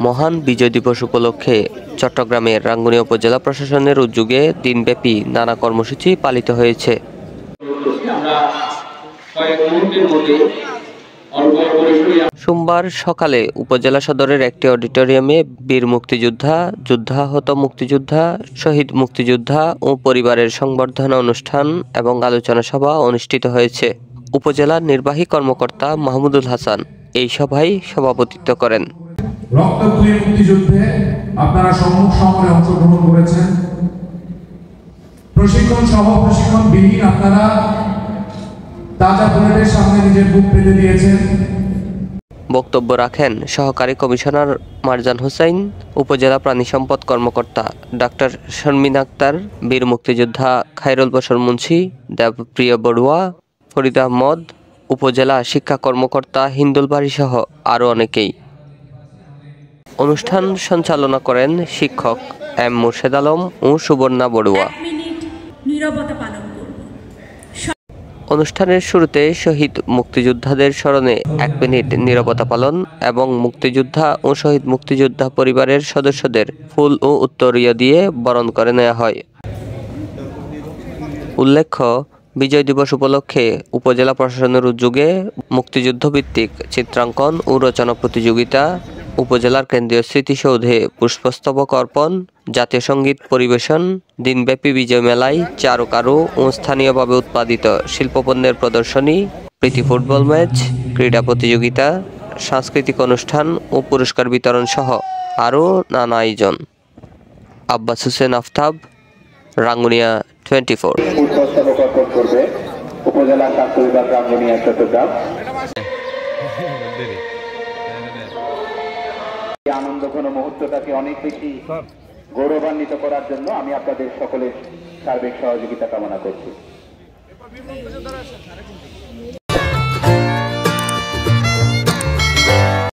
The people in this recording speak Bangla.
মহান বিজয় দিবস উপলক্ষে চট্টগ্রামের রাঙ্গুনিয়া উপজেলা প্রশাসনের উদ্যোগে দিনব্যাপী নানা কর্মসূচি পালিত হয়েছে। সোমবার সকালে উপজেলা সদরের একটি অডিটোরিয়ামে বীর মুক্তিযোদ্ধা, যুদ্ধাহত মুক্তিযোদ্ধা, শহীদ মুক্তিযোদ্ধা ও পরিবারের সংবর্ধনা অনুষ্ঠান এবং আলোচনা সভা অনুষ্ঠিত হয়েছে। উপজেলার নির্বাহী কর্মকর্তা মাহমুদুল হাসান এই সভায় সভাপতিত্ব করেন। রক্তক্ষয়ী মুক্তিযুদ্ধে আপনারা সম্মুখ সমরে অংশগ্রহণ করেছেন। প্রশিক্ষণ সহ প্রশিক্ষণবিহীন আপনারা তাজা বুলেটের সামনে নিজের বুক পেতে দিয়েছেন। বক্তব্য রাখেন সহকারী কমিশনার মারজান হোসেন, উপজেলা প্রাণী সম্পদ কর্মকর্তা ডাক্তার শর্মিন আক্তার, বীর মুক্তিযোদ্ধা খায়রুল বশর মুন্সি, দেবপ্রিয় বড়ুয়া, ফরিদ আহমদ, উপজেলা শিক্ষা কর্মকর্তা হিন্দুল বাড়ি সহ আরও অনেকেই। অনুষ্ঠান সঞ্চালনা করেন শিক্ষক এম মুর্শেদ আলম ও সুবর্ণা বড়ুয়া। অনুষ্ঠানের শুরুতে শহীদ মুক্তিযোদ্ধাদের স্মরণে 1 মিনিট নীরবতা পালন এবং মুক্তিযোদ্ধা ও শহীদ মুক্তিযোদ্ধা পরিবারের সদস্যদের ফুল ও উত্তরীয় দিয়ে বরণ করে নেওয়া হয়। উল্লেখ্য, বিজয় দিবস উপলক্ষে উপজেলা প্রশাসনের উদ্যোগে মুক্তিযুদ্ধ ভিত্তিক চিত্রাঙ্কন ও রচনা প্রতিযোগিতা, উপজেলার কেন্দ্রীয় স্মৃতিসৌধে পুষ্পস্তবক অর্পণ, জাতীয় সঙ্গীত পরিবেশন, দিনব্যাপী বিজয় মেলায় চারুকারু ও স্থানীয়ভাবে উৎপাদিত শিল্পপণ্যের প্রদর্শনী, প্রীতি ফুটবল ম্যাচ, ক্রীড়া প্রতিযোগিতা, সাংস্কৃতিক অনুষ্ঠান ও পুরস্কার বিতরণ সহ আরও নানা আয়োজন। আব্বাস হোসেন আফতাব, রাঙ্গুনিয়া 24। আনন্দঘন মুহূর্তটাকে অনেক বেশি গৌরবান্বিত করার জন্য আমি আপনাদের সকলের সার্বিক সহযোগিতা কামনা করছি।